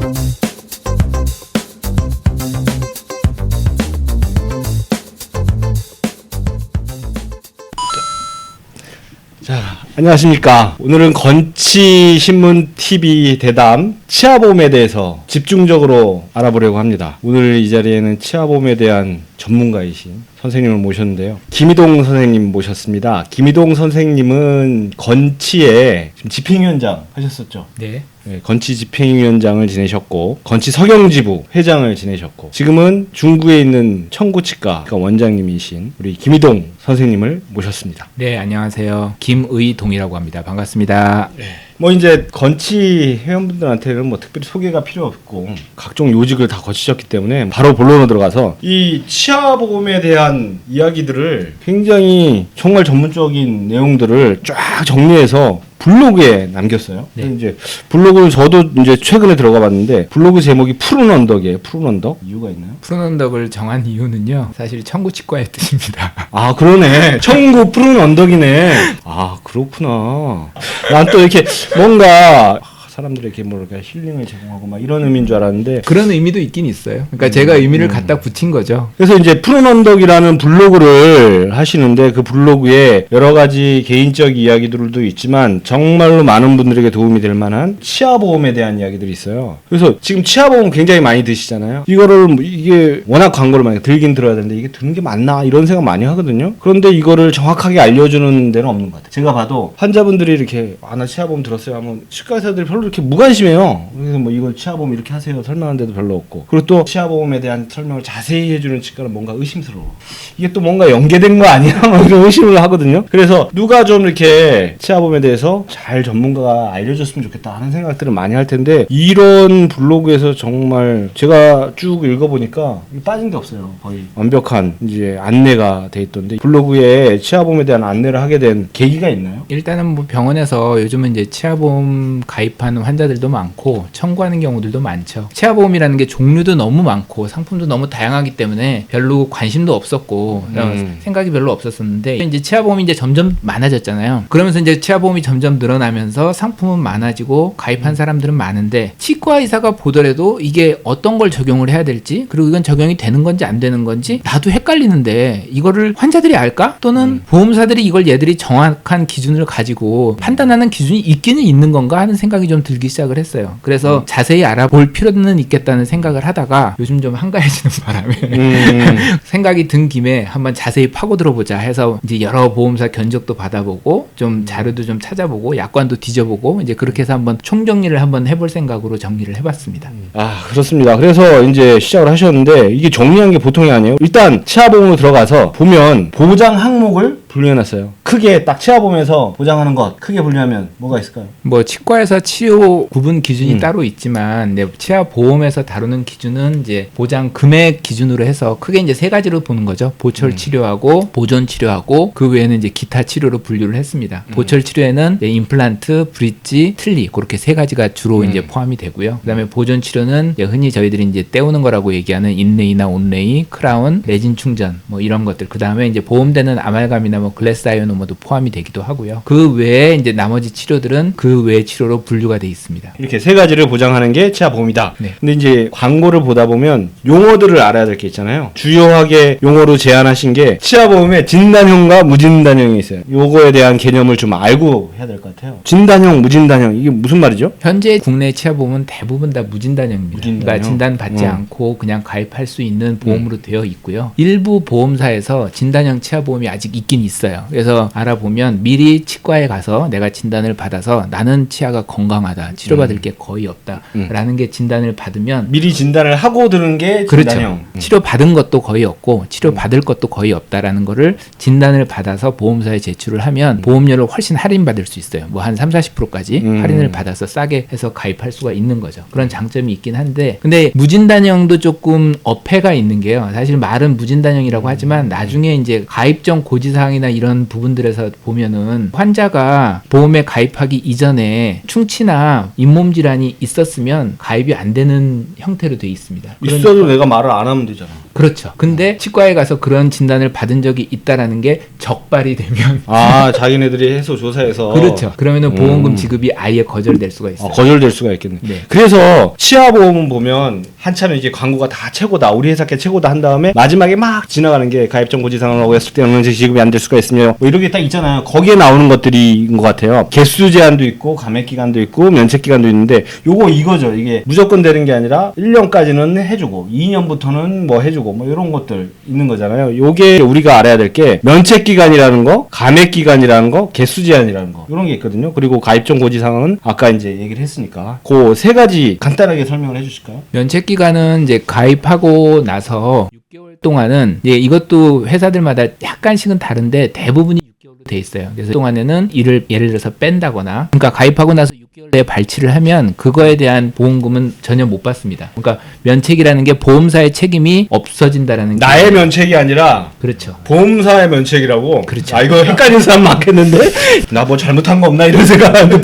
자, 안녕하십니까. 오늘은 건치신문 TV 대담 치아보험에 대해서 집중적으로 알아보려고 합니다. 오늘 이 자리에는 치아보험에 대한 전문가이신 선생님을 모셨는데요. 김희동 선생님 모셨습니다. 김희동 선생님은 건치에 지금 집행위원장 하셨었죠? 네. 네, 건치 집행위원장을 지내셨고 건치 서경지부 회장을 지내셨고 지금은 중구에 있는 청구치과 원장님이신 우리 김희동 선생님을 모셨습니다. 네, 안녕하세요. 김의동이라고 합니다. 반갑습니다. 네. 뭐 이제 건치 회원분들한테는 뭐 특별히 소개가 필요 없고 각종 요직을 다 거치셨기 때문에 바로 본론으로 들어가서 이 치아보험에 대한 이야기들을 굉장히 정말 전문적인 내용들을 쫙 정리해서 블로그에 남겼어요. 네. 이제 블로그를 저도 이제 최근에 들어가 봤는데 블로그 제목이 푸른 언덕이에요. 푸른 언덕? 이유가 있나요? 푸른 언덕을 정한 이유는요. 사실 청구치과의 뜻입니다. 아, 그러네. 청구 푸른 언덕이네. 아, 그렇구나. 난 또 이렇게 뭔가 사람들에게 뭐랄까 힐링을 제공하고 막 이런 의미인 줄 알았는데 그런 의미도 있긴 있어요. 그러니까 제가 의미를 갖다 붙인 거죠. 그래서 이제 푸른 언덕이라는 블로그를 하시는데 그 블로그에 여러 가지 개인적 이야기들도 있지만 정말로 많은 분들에게 도움이 될 만한 치아보험에 대한 이야기들이 있어요. 그래서 지금 치아보험 굉장히 많이 드시잖아요. 이거를 이게 워낙 광고를 많이 들긴 들어야 되는데 이게 듣는 게 맞나 이런 생각 많이 하거든요. 그런데 이거를 정확하게 알려주는 데는 없는 것 같아요. 제가 봐도 환자분들이 이렇게 나 치아보험 들었어요 하면 치과 의사들이 별로 이렇게 무관심해요. 그래서 뭐 이거 치아보험 이렇게 하세요 설명하는 데도 별로 없고 그리고 또 치아보험에 대한 설명을 자세히 해주는 치과는 뭔가 의심스러워. 이게 또 뭔가 연계된 거 아니야? 뭐 이런 의심을 하거든요. 그래서 누가 좀 이렇게 치아보험에 대해서 잘 전문가가 알려줬으면 좋겠다 하는 생각들을 많이 할 텐데 이런 블로그에서 정말 제가 쭉 읽어보니까 빠진 게 없어요. 거의 완벽한 이제 안내가 돼 있던데 블로그에 치아보험에 대한 안내를 하게 된 계기가 있나요? 일단은 뭐 병원에서 요즘은 이제 치아보험 가입하는 환자들도 많고 청구하는 경우들도 많죠. 치아보험이라는 게 종류도 너무 많고 상품도 너무 다양하기 때문에 별로 관심도 없었고 생각이 별로 없었었는데 이제 치아보험이 이제 점점 많아졌잖아요. 그러면서 이제 치아보험이 점점 늘어나면서 상품은 많아지고 가입한 사람들은 많은데 치과 의사가 보더라도 이게 어떤 걸 적용을 해야 될지 그리고 이건 적용이 되는 건지 안 되는 건지 나도 헷갈리는데 이거를 환자들이 알까? 또는 보험사들이 이걸 얘들이 정확한 기준을 가지고 판단하는 기준이 있기는 있는 건가 하는 생각이 좀 들기 시작을 했어요. 그래서 자세히 알아볼 필요는 있겠다는 생각을 하다가 요즘 좀 한가해지는 바람에 생각이 든 김에 한번 자세히 파고들어보자 해서 이제 여러 보험사 견적도 받아보고 좀 자료도 좀 찾아보고 약관도 뒤져보고 이제 그렇게 해서 한번 총정리를 한번 해볼 생각으로 정리를 해봤습니다. 아, 그렇습니다. 그래서 이제 시작을 하셨는데 이게 정리한 게 보통이 아니에요. 일단 치아보험으로 들어가서 보면 보장 항목을 분류해놨어요. 크게 딱 치아보험에서 보장하는 것 크게 분류하면 뭐가 있을까요? 뭐 치과에서 치료 구분 기준이 따로 있지만 치아보험에서 다루는 기준은 이제 보장 금액 기준으로 해서 크게 이제 세 가지로 보는 거죠. 보철 치료하고 보존 치료하고 그 외에는 이제 기타 치료로 분류를 했습니다. 보철 치료에는 임플란트, 브릿지, 틀니 그렇게 세 가지가 주로 이제 포함이 되고요. 그다음에 보존 치료는 흔히 저희들이 이제 떼우는 거라고 얘기하는 인레이나 온레이, 크라운, 레진 충전 뭐 이런 것들. 그다음에 이제 보험되는 아말감이나 뭐 글래스 아이오노머도 포함이 되기도 하고요. 그 외에 이제 나머지 치료들은 그 외 치료로 분류가 돼 있습니다. 이렇게 세 가지를 보장하는 게 치아보험이다. 네. 근데 이제 광고를 보다 보면 용어들을 알아야 될 게 있잖아요. 주요하게 용어로 제안하신 게 치아보험에 진단형과 무진단형이 있어요. 요거에 대한 개념을 좀 알고 해야 될 것 같아요. 진단형, 무진단형 이게 무슨 말이죠? 현재 국내 치아보험은 대부분 다 무진단형입니다. 무진단형? 그러니까 진단받지 않고 그냥 가입할 수 있는 보험으로 되어 있고요. 일부 보험사에서 진단형 치아보험이 아직 있긴 있어요. 그래서 알아보면 미리 치과에 가서 내가 진단을 받아서 나는 치아가 건강하다, 치료받을 게 거의 없다라는 게 진단을 받으면 미리 진단을 하고 드는 게 진단형. 그렇죠. 치료받은 것도 거의 없고 치료받을 것도 거의 없다라는 거를 진단을 받아서 보험사에 제출을 하면 보험료를 훨씬 할인받을 수 있어요. 뭐 한 30-40%까지 할인을 받아서 싸게 해서 가입할 수가 있는 거죠. 그런 장점이 있긴 한데 근데 무진단형도 조금 어폐가 있는 게요. 사실 말은 무진단형이라고 하지만 나중에 이제 가입 전 고지사항이나 이런 부분들에서 보면은 환자가 보험에 가입하기 이전에 충치나 잇몸 질환이 있었으면 가입이 안 되는 형태로 돼 있습니다. 있어도 내가 말을 안 하면 되잖아. 그렇죠. 근데 치과에 가서 그런 진단을 받은 적이 있다라는 게 적발이 되면 아, 자기네들이 해서 조사해서. 그렇죠. 그러면은 보험금 지급이 아예 거절될 수가 있어요. 거절될 수가 있겠네. 네. 그래서 치아보험은 보면 한참 이제 광고가 다 최고다, 우리 회사께 최고다 한 다음에 마지막에 막 지나가는 게 가입정 고지사항을 어겼을 때 영양제 지급이 안 될 수가 있으며 뭐 이렇게 딱 있잖아요. 거기에 나오는 것들인 것 같아요. 개수 제한도 있고 감액 기간도 있고 면책 기간도 있는데 요거 이거죠. 이게 무조건 되는 게 아니라 1년까지는 해주고 2년부터는 뭐 해주고 뭐 이런 것들 있는 거잖아요. 요게 우리가 알아야 될 게 면책 기간이라는 거, 감액 기간이라는 거, 개수 제한이라는 거 이런 게 있거든요. 그리고 가입정 고지 사항은 아까 이제 얘기를 했으니까 그 세 가지 간단하게 설명을 해주실까요? 면책 기간은 이제 가입하고 나서 6개월 동안은 이제 이것도 회사들마다 약간씩은 다른데 대부분이 6개월로 돼 있어요. 그래서 그 동안에는 일을 예를 들어서 뺀다거나, 그러니까 가입하고 나서 6개월 내에 발치를 하면 그거에 대한 보험금은 전혀 못 받습니다. 그러니까 면책이라는 게 보험사의 책임이 없어진다라는 게 나의 면책이 아니라 그렇죠. 보험사의 면책이라고. 그렇죠. 아, 이거 헷갈리는 사람 많겠는데? 나 뭐 잘못한 거 없나 이런 생각하는데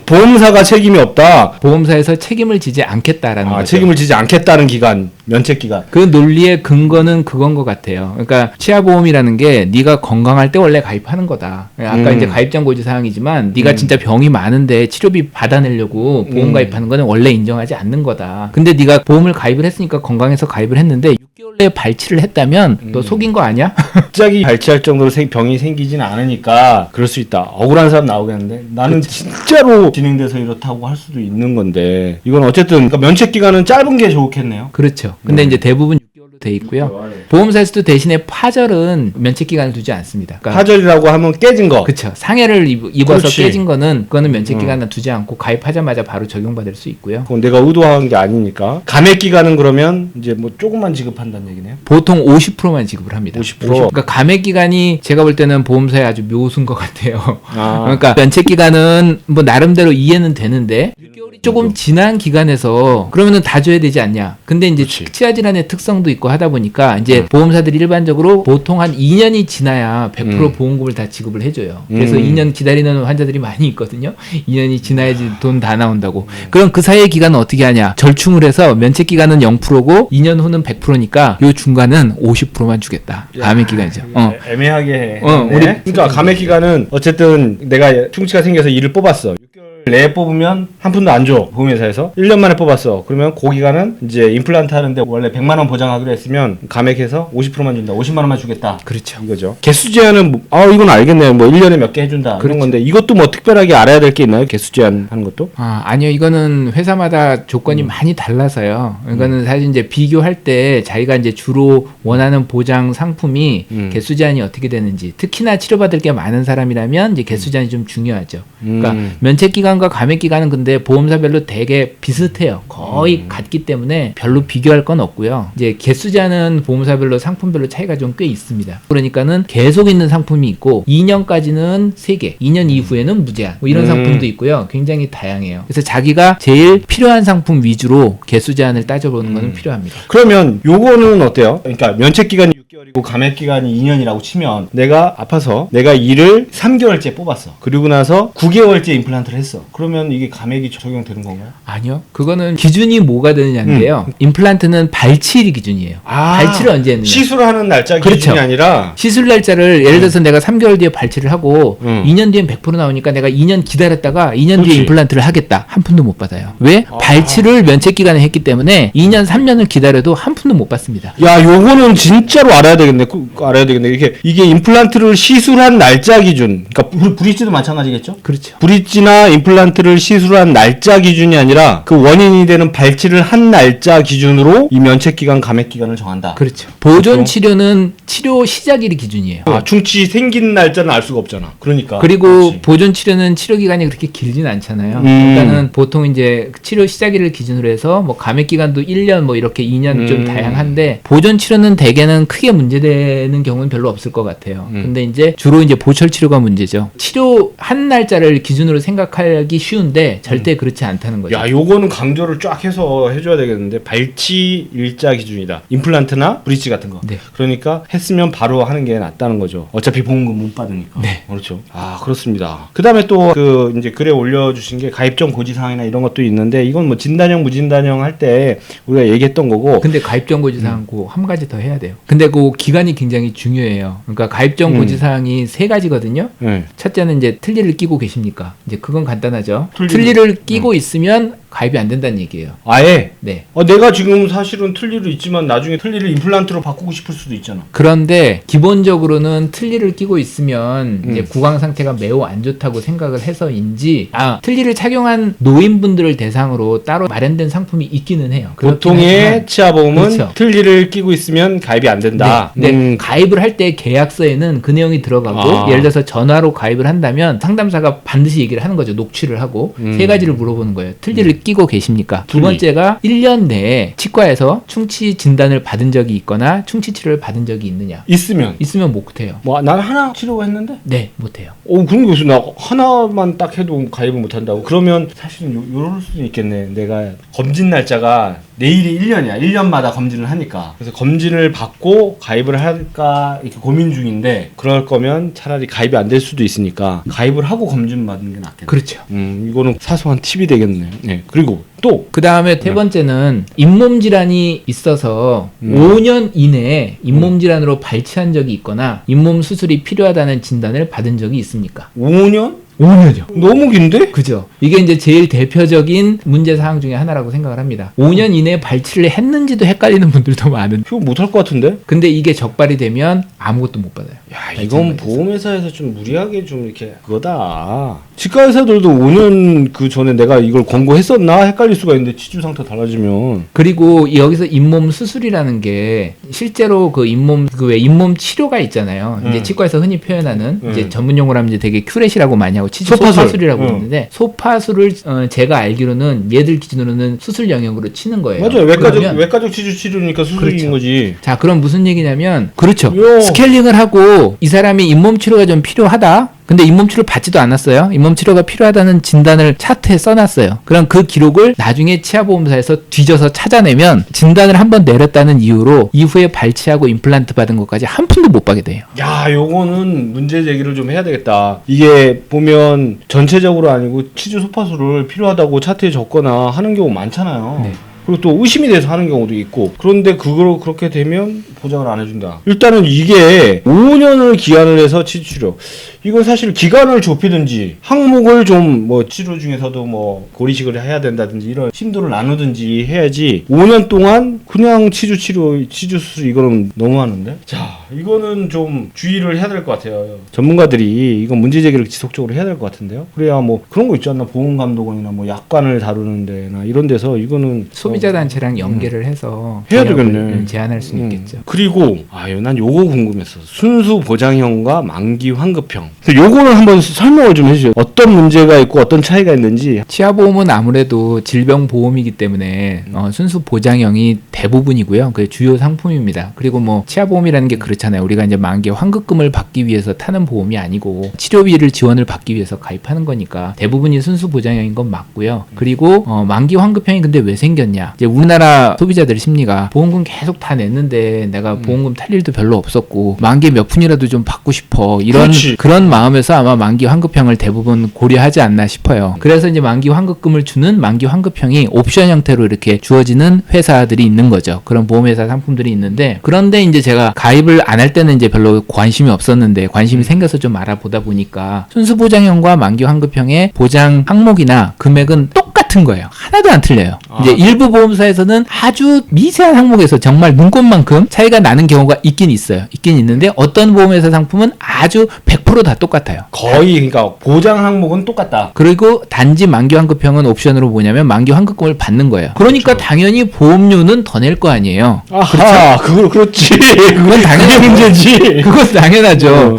보험사가 책임이 없다. 보험사에서 책임을 지지 않겠다라는 거죠. 책임을 지지 않겠다는 기간, 면책 기간. 그 논리의 근거는 그건 것 같아요. 그러니까 치아보험이라는 게 네가 건강할 때 원래 가입하는 거다. 아까 이제 가입장 고지 사항이지만 네가 진짜 병이 많은데 치료비 받아내려고 보험 가입하는 거는 원래 인정하지 않는 거다. 근데 네가 보험을 가입을 했으니까 건강해서 가입을 했는데 6개월 내에 발치를 했다면 너 속인 거 아니야? 갑자기 발치할 정도로 병이 생기진 않으니까 그럴 수 있다. 억울한 사람 나오겠는데 나는 진짜로 진행돼서 이렇다고 할 수도 있는 건데 이건 어쨌든 그러니까 면책 기간은 짧은 게 좋겠네요. 그렇죠. 근데 이제 대부분 6개월로 돼 있고요. 보험사에서도 대신에 파절은 면책 기간을 두지 않습니다. 그러니까 파절이라고 하면 깨진 거. 그렇죠. 상해를 입어서 그렇지. 깨진 거는 그거는 면책 기간을 두지 않고 가입하자마자 바로 적용받을 수 있고요. 그건 내가 의도한 게 아니니까. 감액 기간은 그러면 이제 뭐 조금만 지급한다는 얘기네요. 보통 50%만 지급을 합니다. 50%? 그러니까 감액 기간이 제가 볼 때는 보험사에 아주 묘수인 것 같아요. 아. 그러니까 면책 기간은 뭐 나름대로 이해는 되는데 6개월이 조금 지난 기간에서 그러면은 다 줘야 되지 않냐. 근데 이제 그렇지. 치아 질환의 특성도 있고 하다 보니까 이제 보험사들이 일반적으로 보통 한 2년이 지나야 100% 보험금을 다 지급을 해줘요. 그래서 2년 기다리는 환자들이 많이 있거든요. 2년이 지나야지 돈 다 나온다고. 그럼 그 사이의 기간은 어떻게 하냐. 절충을 해서 면책 기간은 0%고 2년 후는 100%니까 요 중간은 50%만 주겠다. 감액 기간이죠. 애매하게 해. 우리 그러니까 감액 기간은 어쨌든 내가 충치가 생겨서 일을 뽑았어. 6개월 내에 뽑으면 한 푼도 안 줘. 보험회사에서 1년 만에 뽑았어. 그러면 그 기간은 이제 임플란트 하는데 원래 100만 원 보장하기로 했으면 감액해서 50%만 준다. 50만 원만 주겠다. 그렇죠. 이거죠. 개수 제한은 이건 알겠네요. 뭐 1년에 몇 개 해준다. 그런 건데 이것도 뭐 특별하게 알아야 될 게 있나요? 개수 제한 하는 것도? 아니요. 이거는 회사마다 조건이 많이 달라서요. 이거는 사실 이제 비교할 때 자기가 이제 주로 원하는 보장 상품이 개수 제한이 어떻게 되는지, 특히나 치료받을 게 많은 사람이라면 이제 개수 제한이 좀 중요하죠. 그러니까 면책 기간과 감액 기간은 근데 보험사별로 되게 비슷해요. 거의 같기 때문에 별로 비교할 건 없고요. 이제 개수 제한은 보험사별로 상품별로 차이가 좀 꽤 있습니다. 그러니까는 계속 있는 상품이 있고 2년까지는 3개, 2년 이후에는 무제한 뭐 이런 상품도 있고요. 굉장히 다양해요. 그래서 자기가 제일 필요한 상품 위주로 개수 제한을 따져보는 것은 필요합니다. 그러면 요거는 어때요? 그러니까 면책 기간이 6개월이고 감액 기간이 2년이라고 치면 내가 아파서 내가 일을 3개월째 뽑았어. 그리고 나서 9개월째 임플란트를 했어. 그러면 이게 감액이 적용되는 건가요? 아니요. 그거는 기준이 뭐가 되느냐인데요. 임플란트는 발치일이 기준이에요. 발치를 언제 했느냐. 시술하는 날짜 기준이 그렇죠. 아니라 시술 날짜를 예를 들어서 내가 3개월 뒤에 발치를 하고 2년 뒤엔 100% 나오니까 내가 2년 기다렸다가 2년 그렇지. 뒤에 임플란트를 하겠다. 한 푼도 못 받아요. 왜? 발치를 면책 기간에 했기 때문에 2년, 3년을 기다려도 한 푼도 못 받습니다. 야, 요거는 진짜로 알아야 되겠네. 알아야 되겠네. 이게 임플란트를 시술한 날짜 기준. 그러니까 브릿지도 마찬가지겠죠? 그렇죠. 브릿지나 임플란트를 시술한 날짜 기준이 아니라 그 원인이 되는 발치를 한 날짜 기준으로 이 면책 기간, 감액 기간을 정한다. 그렇죠. 보존 치료는 치료 시작일이 기준이에요. 충치 생긴 날짜는 알 수가 없잖아. 그러니까. 그리고 그렇지. 보존 치료는 치료 기간이 그렇게 길진 않잖아요. 그러니까는 보통 이제 치료 시작일을 기준으로 해서 뭐 감액 기간도 1년 뭐 이렇게 2년 좀 다양한데 보존 치료는 대개는 크게 문제되는 경우는 별로 없을 것 같아요. 근데 이제 주로 이제 보철 치료가 문제죠. 치료 한 날짜를 기준으로 생각할 이해하기 쉬운데 절대 그렇지 않다는 거죠. 야, 요거는 강조를 쫙 해서 해줘야 되겠는데, 발치 일자 기준이다. 임플란트나 브릿지 같은 거. 네. 그러니까 했으면 바로 하는 게 낫다는 거죠. 어차피 보험금 못 받으니까. 네. 그렇죠. 아, 그렇습니다. 그 다음에 또 그 이제 글에 올려주신 게 가입전 고지사항이나 이런 것도 있는데, 이건 뭐 진단형 무진단형 할 때 우리가 얘기했던 거고. 근데 가입전 고지사항고 한 가지 더 해야 돼요. 근데 그 기간이 굉장히 중요해요. 그러니까 가입전 고지사항이 세 가지거든요. 네. 첫째는 이제 틀니를 끼고 계십니까? 이제 그건 간단하죠. 틀니를- 틀니를 끼고 있으면 가입이 안 된다는 얘기예요. 아예 네. 내가 지금 사실은 틀니를 있지만 나중에 틀니를 임플란트로 바꾸고 싶을 수도 있잖아. 그런데 기본적으로는 틀니를 끼고 있으면 이제 음. 구강 상태가 매우 안 좋다고 생각을 해서인지 틀니를 착용한 노인분들을 대상으로 따로 마련된 상품이 있기는 해요. 그렇긴 보통의 하지만 치아보험은 그렇죠. 틀니를 끼고 있으면 가입이 안 된다. 네, 네. 가입을 할 때 계약서에는 그 내용이 들어가고 아. 예를 들어서 전화로 가입을 한다면 상담사가 반드시 얘기를 하는 거죠. 녹취를 하고 세 가지를 물어보는 거예요. 틀니를 끼고 계십니까? 두 틀니. 번째가 1년 내에 치과에서 충치 진단을 받은 적이 있거나 충치 치료를 받은 적이 있느냐? 있으면 못해요. 뭐 난 하나 치료했는데. 네, 못해요. 그런 게 없어. 나 하나만 딱 해도 가입을 못 한다고. 그러면 사실은 요럴 수도 있겠네. 내가 검진 날짜가 내일이 1년이야. 1년마다 검진을 하니까. 그래서 검진을 받고 가입을 할까 이렇게 고민 중인데, 그럴 거면 차라리 가입이 안 될 수도 있으니까 가입을 하고 검진 받는 게 낫겠네. 그렇죠. 이거는 사소한 팁이 되겠네. 네. 그리고 또 그 다음에 세 번째는 잇몸 질환이 있어서 5년 이내에 잇몸 질환으로 발치한 적이 있거나 잇몸 수술이 필요하다는 진단을 받은 적이 있습니까? 5년? 5년이요. 너무 긴데? 그죠. 이게 이제 제일 대표적인 문제 사항 중에 하나라고 생각을 합니다. 5년 이내에 발치를 했는지도 헷갈리는 분들도 많은. 이거 못할 것 같은데? 근데 이게 적발이 되면 아무것도 못 받아요. 야, 이건 보험회사에서 좀 무리하게 좀 이렇게 그거다. 치과회사들도 5년 그 전에 내가 이걸 권고했었나 헷갈릴 수가 있는데, 치주 상태 달라지면. 그리고 여기서 잇몸 수술이라는 게 실제로 그 잇몸 왜 잇몸 치료가 있잖아요. 이제 치과에서 흔히 표현하는 이제 전문 용어로 하면 이제 되게 큐렛이라고 많이 하고 치주 소파술이라고 그러는데, 소파술을 제가 알기로는 얘들 기준으로는 수술 영역으로 치는 거예요. 맞아요. 그러면 외과적 치주 치료니까 수술인 그렇죠. 거지. 자, 그럼 무슨 얘기냐면 그렇죠. 요. 스케일링을 하고 이 사람이 잇몸 치료가 좀 필요하다. 근데 잇몸 치료 받지도 않았어요. 잇몸 치료가 필요하다는 진단을 차트에 써놨어요. 그럼 그 기록을 나중에 치아보험사에서 뒤져서 찾아내면 진단을 한번 내렸다는 이유로 이후에 발치하고 임플란트 받은 것까지 한 푼도 못 받게 돼요. 야, 요거는 문제 제기를 좀 해야 되겠다. 이게 보면 전체적으로 아니고 치주 소파술을 필요하다고 차트에 적거나 하는 경우 많잖아요. 네. 그리고 또 의심이 돼서 하는 경우도 있고. 그런데 그걸 그렇게 되면 보장을 안 해준다. 일단은 이게 5년을 기한을 해서 치주 치료. 이건 사실 기간을 좁히든지 항목을 좀 뭐 치료 중에서도 뭐 고리식을 해야 된다든지 이런 심도를 나누든지 해야지, 5년 동안 그냥 치주 치료, 치주 수술 이거는 너무하는데. 자, 이거는 좀 주의를 해야 될 것 같아요. 전문가들이 이건 문제 제기를 지속적으로 해야 될 것 같은데요. 그래야 뭐 그런 거 있지 않나? 보험감독원이나 뭐 약관을 다루는 데나 이런 데서 이거는 소비자 단체랑 연계를 해서 해야 개혁을 되겠네. 제안할 수 있겠죠. 그리고 난 요거 궁금했어. 순수 보장형과 만기 환급형. 요거는 한번 설명을 좀 해주세요. 어떤 문제가 있고 어떤 차이가 있는지. 치아보험은 아무래도 질병보험이기 때문에 순수 보장형이 대부분이고요. 그 주요 상품입니다. 그리고 뭐 치아보험이라는 게 그렇잖아요. 우리가 이제 만기 환급금을 받기 위해서 타는 보험이 아니고 치료비를 지원을 받기 위해서 가입하는 거니까 대부분이 순수 보장형인 건 맞고요. 그리고 만기 환급형이 근데 왜 생겼냐? 이제 우리나라 소비자들 심리가 보험금 계속 다 냈는데 내가 보험금 탈 일도 별로 없었고 만기 몇 푼이라도 좀 받고 싶어, 이런 그렇지. 그런 마음에서 아마 만기 환급형을 대부분 고려하지 않나 싶어요. 그래서 이제 만기 환급금을 주는 만기 환급형이 옵션 형태로 이렇게 주어지는 회사들이 있는 거죠. 그런 보험회사 상품들이 있는데, 그런데 이제 제가 가입을 안 할 때는 이제 별로 관심이 없었는데 관심이 생겨서 좀 알아보다 보니까 순수 보장형과 만기 환급형의 보장 항목이나 금액은 똑같은 거예요. 하나도 안 틀려요. 이제 일부 보험사에서는 아주 미세한 항목에서 정말 눈꼽만큼 차이가 나는 경우가 있긴 있어요. 있긴 있는데 어떤 보험회사 상품은 아주 100% 다 똑같아요. 거의 그러니까 보장 항목은 똑같다. 그리고 단지 만기 환급형은 옵션으로 뭐냐면 만기 환급금을 받는 거예요. 그러니까 당연히 보험료는 더 낼 거 아니에요. 아하, 그렇지. 그건 당연히 문제지. 그건 당연하죠.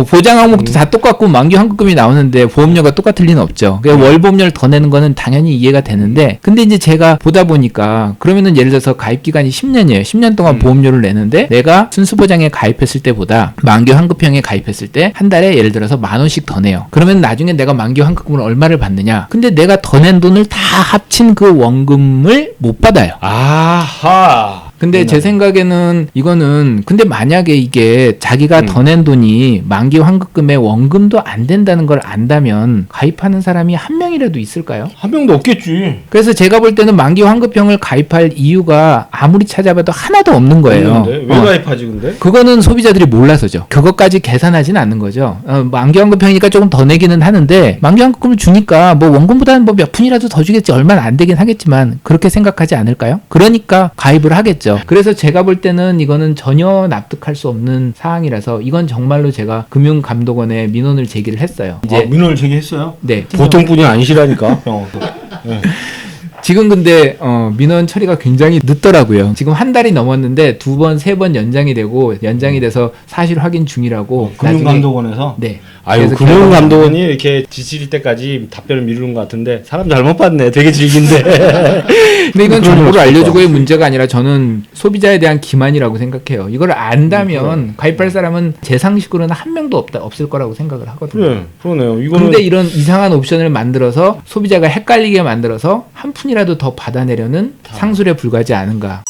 보장 항목도 다 똑같고 만기 환급금이 나오는데 보험료가 똑같을 리는 없죠. 그러니까 월 보험료를 더 내는 거는 당연히 이해가 되는데, 근데 이제 제가 보다 보니까 그러면은 예를 들어서 가입 기간이 10년이에요. 10년 동안 보험료를 내는데 내가 순수 보장에 가입했을 때보다 만기 환급형에 가입했을 때 한 달에 달에 예를 들어서 10,000원씩 더 내요. 그러면 나중에 내가 만기 환급금을 얼마를 받느냐? 근데 내가 더 낸 돈을 다 합친 그 원금을 못 받아요. 아하. 근데 제 생각에는 이거는 근데 만약에 이게 자기가 더 낸 돈이 만기 환급금의 원금도 안 된다는 걸 안다면 가입하는 사람이 한 명이라도 있을까요? 한 명도 없겠지. 그래서 제가 볼 때는 만기 환급형을 가입할 이유가 아무리 찾아봐도 하나도 없는 거예요. 없는데? 왜 가입하지 근데? 그거는 소비자들이 몰라서죠. 그것까지 계산하지는 않는 거죠. 만기 환급형이니까 조금 더 내기는 하는데 만기 환급금을 주니까 뭐 원금보다는 뭐 몇 푼이라도 더 주겠지 얼마는 안 되긴 하겠지만 그렇게 생각하지 않을까요? 그러니까 가입을 하겠죠. 그래서 제가 볼 때는 이거는 전혀 납득할 수 없는 사항이라서 이건 정말로 제가 금융감독원에 민원을 제기를 했어요. 이제 민원을 제기했어요? 네. 보통 분이 아니시라니까. 네. 지금 근데 민원 처리가 굉장히 늦더라고요. 지금 한 달이 넘었는데 2번, 3번 연장이 돼서 사실 확인 중이라고. 금융감독원에서? 네. 아유, 금융감독원이 이렇게 지칠 때까지 답변을 미루는 것 같은데 사람 잘못 봤네. 되게 질긴데. 근데 이건 정보를 알려주고의 문제가 아니라 저는 소비자에 대한 기만이라고 생각해요. 이걸 안다면 가입할 사람은 제 상식으로는 한 명도 없을 거라고 생각을 하거든요. 그래, 그러네요. 이거는 근데 이런 이상한 옵션을 만들어서 소비자가 헷갈리게 만들어서 한 푼이라도 더 받아내려는 상술에 불과하지 않은가.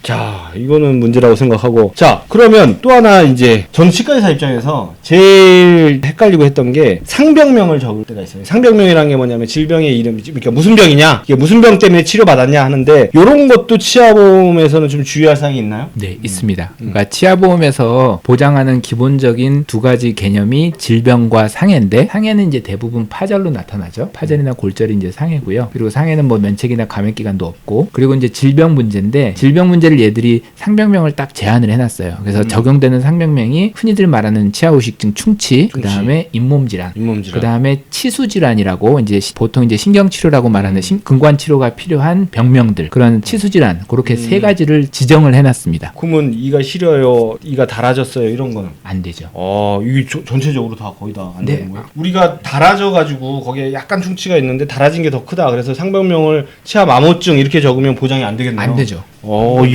자, 이거는 문제라고 생각하고. 자, 그러면 또 하나 이제 전 치과의사 입장에서 제일 헷갈리고 했던 게 상병명을 적을 때가 있어요. 상병명이란 게 뭐냐면 질병의 이름, 그러니까 무슨 병이냐, 이게 무슨 병 때문에 치료받았냐 하는데 요런 것도 치아보험에서는 좀 주의할 사항이 있나요? 네, 있습니다. 그러니까 치아보험에서 보장하는 기본적인 2가지 개념이 질병과 상해인데 상해는 이제 대부분 파절로 나타나죠. 파절이나 골절이 이제 상해고요. 그리고 상해는 뭐 면책이나 감액 기간도 없고, 그리고 이제 질병 문제인데 질병 문제를 얘들이 상병명을 딱 제한을 해놨어요. 그래서 적용되는 상병명이 흔히들 말하는 치아후식증 충치, 그 다음에 잇몸 질환, 그 다음에 치수 질환이라고 이제 보통 이제 신경치료라고 말하는 근관 치료가 필요한 병명들, 그런 치수 질환, 그렇게 3가지를 지정을 해놨습니다. 그러면 이가 시려요, 이가 달아졌어요, 이런 거는 안 되죠. 이게 전체적으로 다 거의 다 안 네. 되는 거예요? 우리가 달아져가지고 거기에 약간 충치가 있는데 달아진 게 더 크다. 그래서 상병명을 치아 마모증 이렇게 적으면 보장이 안 되겠네요. 안 되죠.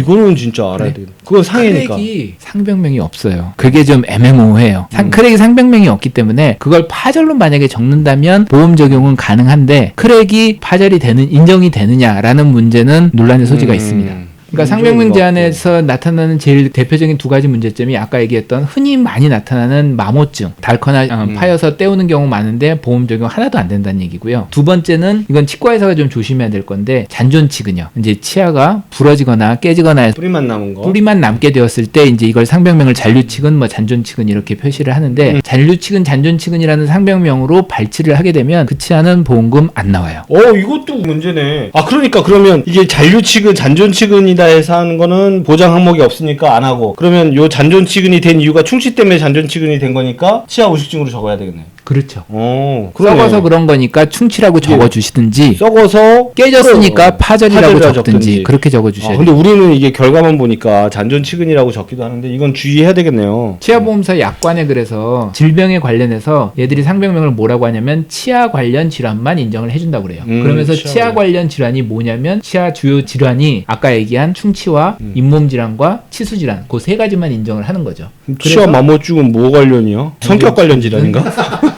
이거는 진짜 알아야 되겠네. 그건 상해니까. 크랙이 상병명이 없어요. 그게 좀 애매모호해요. 크랙이 상병명이 없기 때문에 그걸 파절로 만약에 적는다면 보험 적용은 가능한데 크랙이 파절이 인정이 되느냐라는 문제는 논란의 소지가 있습니다. 그러니까 상병명 제한에서 나타나는 제일 대표적인 2가지 문제점이 아까 얘기했던 흔히 많이 나타나는 마모증, 닳거나 파여서 떼우는 경우 많은데 보험 적용 하나도 안 된다는 얘기고요. 2번째는 이건 치과의사가 좀 조심해야 될 건데 잔존치근요. 이제 치아가 부러지거나 깨지거나 해서 뿌리만 남은 거. 뿌리만 남게 되었을 때 이제 이걸 상병명을 잔류치근, 뭐 잔존치근 이렇게 표시를 하는데 잔류치근, 잔존치근이라는 상병명으로 발치를 하게 되면 그 치아는 보험금 안 나와요. 이것도 문제네. 그러니까 그러면 이게 잔류치근, 잔존치근이다 해서 하는 거는 보장 항목이 없으니까 안 하고, 그러면 요 잔존치근이 된 이유가 충치 때문에 잔존치근이 된 거니까 치아 우식증으로 적어야 되겠네. 그렇죠. 그러네. 썩어서 그런 거니까 충치라고 적어주시든지, 썩어서 깨졌으니까 파절이라고 적든지 그렇게 적어주셔야 돼요. 근데 우리는 이게 결과만 보니까 잔존치근이라고 적기도 하는데 이건 주의해야 되겠네요. 치아보험사 약관에 그래서 질병에 관련해서 얘들이 상병명을 뭐라고 하냐면 치아 관련 질환만 인정을 해준다고 그래요. 그러면서 치아 관련 질환이 뭐냐면 치아 주요 질환이 아까 얘기한 충치와 잇몸 질환과 치수 질환, 그 3가지만 인정을 하는 거죠. 치아 마모증은 뭐 관련이야? 성격 관련 질환인가?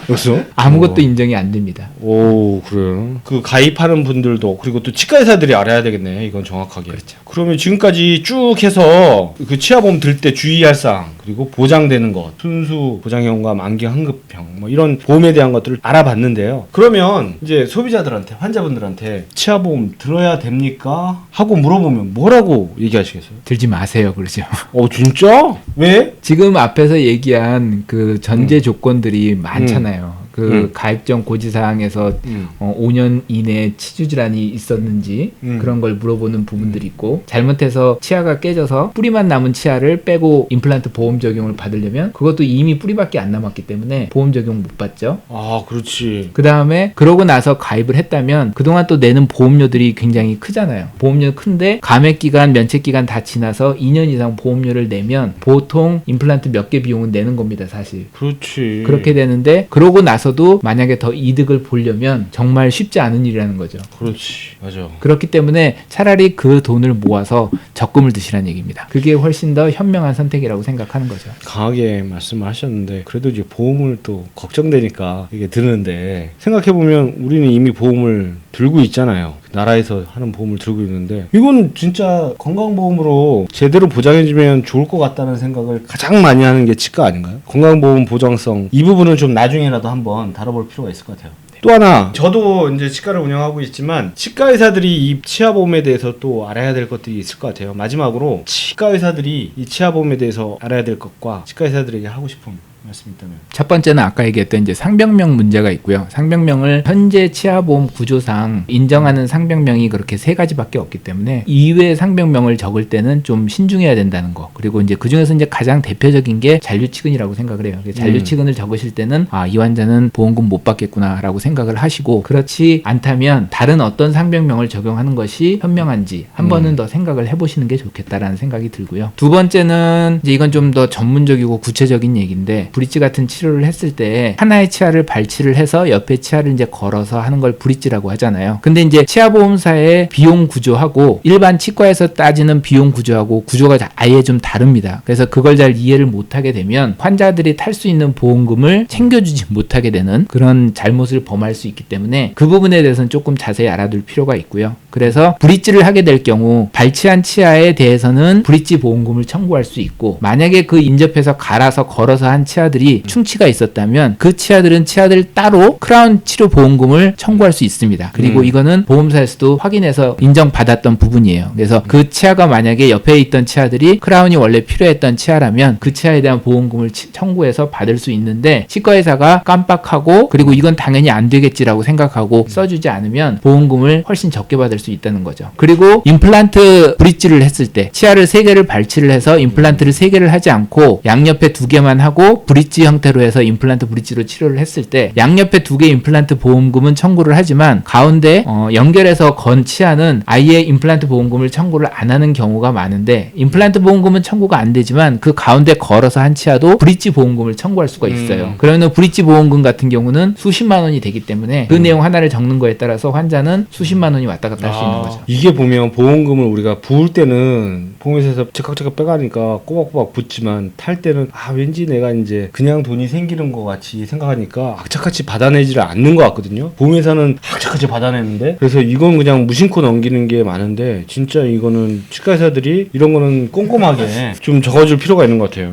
여기서? 아무것도 인정이 안 됩니다. 그래요. 그 가입하는 분들도, 그리고 또 치과의사들이 알아야 되겠네. 이건 정확하게. 그렇죠. 그러면 지금까지 쭉 해서 그 치아보험 들 때 주의할 사항, 그리고 보장되는 것, 순수 보장형과 만기 환급형, 뭐 이런 보험에 대한 것들을 알아봤는데요. 그러면 이제 소비자들한테, 환자분들한테 치아보험 들어야 됩니까? 하고 물어보면 뭐라고 얘기하시겠어요? 들지 마세요, 그러죠. 진짜? 왜? 지금 앞에서 얘기한 그 전제 조건들이 많잖아요. 그 가입 전 고지사항에서 5년 이내에 치주 질환이 있었는지 그런 걸 물어보는 부분들이 있고, 잘못해서 치아가 깨져서 뿌리만 남은 치아를 빼고 임플란트 보험 적용을 받으려면 그것도 이미 뿌리밖에 안 남았기 때문에 보험 적용 못 받죠. 그렇지. 그 다음에 그러고 나서 가입을 했다면 그동안 또 내는 보험료들이 굉장히 크잖아요. 보험료 큰데 감액 기간, 면책 기간 다 지나서 2년 이상 보험료를 내면 보통 임플란트 몇 개 비용은 내는 겁니다, 사실. 그렇지. 그렇게 되는데 그러고 나서 나서도 만약에 더 이득을 보려면 정말 쉽지 않은 일이라는 거죠. 그렇지. 맞아. 그렇기 때문에 차라리 그 돈을 모아서 적금을 드시라는 얘기입니다. 그게 훨씬 더 현명한 선택이라고 생각하는 거죠. 강하게 말씀을 하셨는데 그래도 이제 보험을 또 걱정되니까 이게 드는데 생각해보면 우리는 이미 보험을 들고 있잖아요. 나라에서 하는 보험을 들고 있는데 이건 진짜 건강보험으로 제대로 보장해주면 좋을 것 같다는 생각을 가장 많이 하는 게 치과 아닌가요? 건강보험 보장성 이 부분은 좀 나중에라도 한번 다뤄볼 필요가 있을 것 같아요. 또 하나, 저도 이제 치과를 운영하고 있지만 치과 의사들이 이 치아보험에 대해서 또 알아야 될 것들이 있을 것 같아요. 마지막으로 치과 의사들이 이 치아보험에 대해서 알아야 될 것과 치과 의사들에게 하고 싶은 말씀이 있다면. 첫 번째는 아까 얘기했던 이제 상병명 문제가 있고요. 상병명을 현재 치아보험 구조상 인정하는 상병명이 그렇게 세 가지밖에 없기 때문에 이외의 상병명을 적을 때는 좀 신중해야 된다는 거. 그리고 이제 그 중에서 이제 가장 대표적인 게 잔류치근이라고 생각을 해요. 잔류치근을 적으실 때는 이 환자는 보험금 못 받겠구나라고 생각을 하시고 그렇지 않다면 다른 어떤 상병명을 적용하는 것이 현명한지 한 번은 더 생각을 해보시는 게 좋겠다라는 생각이 들고요. 두 번째는 이제 이건 좀 더 전문적이고 구체적인 얘기인데 브릿지 같은 치료를 했을 때 하나의 치아를 발치를 해서 옆에 치아를 이제 걸어서 하는 걸 브릿지라고 하잖아요. 근데 이제 치아보험사의 비용 구조하고 일반 치과에서 따지는 비용 구조하고 구조가 아예 좀 다릅니다. 그래서 그걸 잘 이해를 못하게 되면 환자들이 탈 수 있는 보험금을 챙겨주지 못하게 되는 그런 잘못을 범할 수 있기 때문에 그 부분에 대해서는 조금 자세히 알아둘 필요가 있고요. 그래서 브릿지를 하게 될 경우 발치한 치아에 대해서는 브릿지 보험금을 청구할 수 있고 만약에 그 인접해서 갈아서 걸어서 한 치아들이 충치가 있었다면 그 치아들은 치아들 따로 크라운 치료 보험금을 청구할 수 있습니다. 그리고 이거는 보험사에서도 확인해서 인정받았던 부분이에요. 그래서 그 치아가 만약에 옆에 있던 치아들이 크라운이 원래 필요했던 치아라면 그 치아에 대한 보험금을 청구해서 받을 수 있는데 치과의사가 깜빡하고 그리고 이건 당연히 안 되겠지라고 생각하고 써주지 않으면 보험금을 훨씬 적게 받을 수 있다는 거죠. 그리고 임플란트 브릿지를 했을 때 치아를 3개를 발치를 해서 임플란트를 3개를 하지 않고 양옆에 2개만 하고 브릿지 형태로 해서 임플란트 브릿지로 치료를 했을 때 양옆에 2개 임플란트 보험금은 청구를 하지만 가운데 연결해서 건 치아는 아예 임플란트 보험금을 청구를 안 하는 경우가 많은데 임플란트 보험금은 청구가 안 되지만 그 가운데 걸어서 한 치아도 브릿지 보험금을 청구할 수가 있어요. 그러면 브릿지 보험금 같은 경우는 수십만 원이 되기 때문에 그 내용 하나를 적는 거에 따라서 환자는 수십만 원이 왔다 갔다 할 수 있는 거죠. 이게 보면 보험금을 우리가 부을 때는 보험회사에서 제깍제깍 빼가니까 꼬박꼬박 붙지만 탈 때는 왠지 내가 이제 그냥 돈이 생기는 것 같이 생각하니까 악착같이 받아내지를 않는 것 같거든요. 보험회사는 악착같이 받아내는데 그래서 이건 그냥 무심코 넘기는 게 많은데 진짜 이거는 치과의사들이 이런 거는 꼼꼼하게 좀 적어줄 필요가 있는 것 같아요.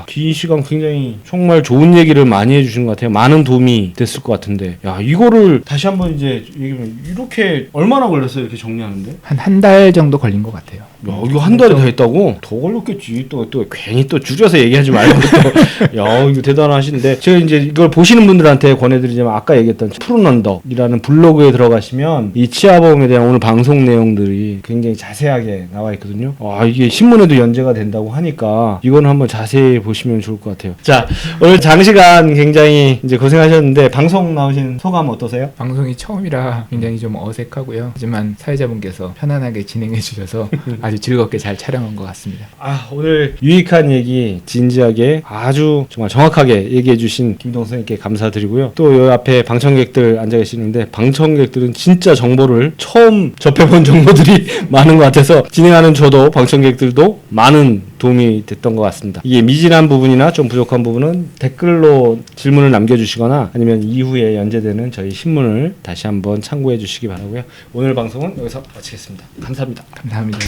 긴 시간 굉장히 정말 좋은 얘기를 많이 해주신 것 같아요. 많은 도움이 됐을 것 같은데 이거를 다시 한번 이제 얘기하면 이렇게 얼마나 걸렸어요? 이렇게 정리하는데? 한 달 정도 걸린 것 같아요. 이거 한 달에 다 했다고? 더 걸렸겠지. 또 괜히 또 줄여서 얘기하지 말고 또. 이거 대단하신데 제가 이제 이걸 보시는 분들한테 권해드리자면 아까 얘기했던 푸른언덕이라는 블로그에 들어가시면 이 치아보험에 대한 오늘 방송 내용들이 굉장히 자세하게 나와 있거든요. 이게 신문에도 연재가 된다고 하니까 이거는 한번 자세히 보시면 좋을 것 같아요. 자, 오늘 장시간 굉장히 이제 고생하셨는데 방송 나오신 소감 어떠세요? 방송이 처음이라 굉장히 좀 어색하고요. 하지만 사회자분께서 편안하게 진행해 주셔서 아주 즐겁게 잘 촬영한 것 같습니다. 오늘 유익한 얘기 진지하게 아주 정말 정확하게 얘기해 주신 김동 선생님께 감사드리고요. 또 여기 앞에 방청객들 앉아 계시는데 방청객들은 진짜 정보를 처음 접해본 정보들이 많은 것 같아서 진행하는 저도 방청객들도 많은 도움이 됐던 것 같습니다. 이게 미진한 부분이나 좀 부족한 부분은 댓글로 질문을 남겨주시거나 아니면 이후에 연재되는 저희 신문을 다시 한번 참고해 주시기 바라고요. 오늘 방송은 여기서 마치겠습니다. 감사합니다. 감사합니다.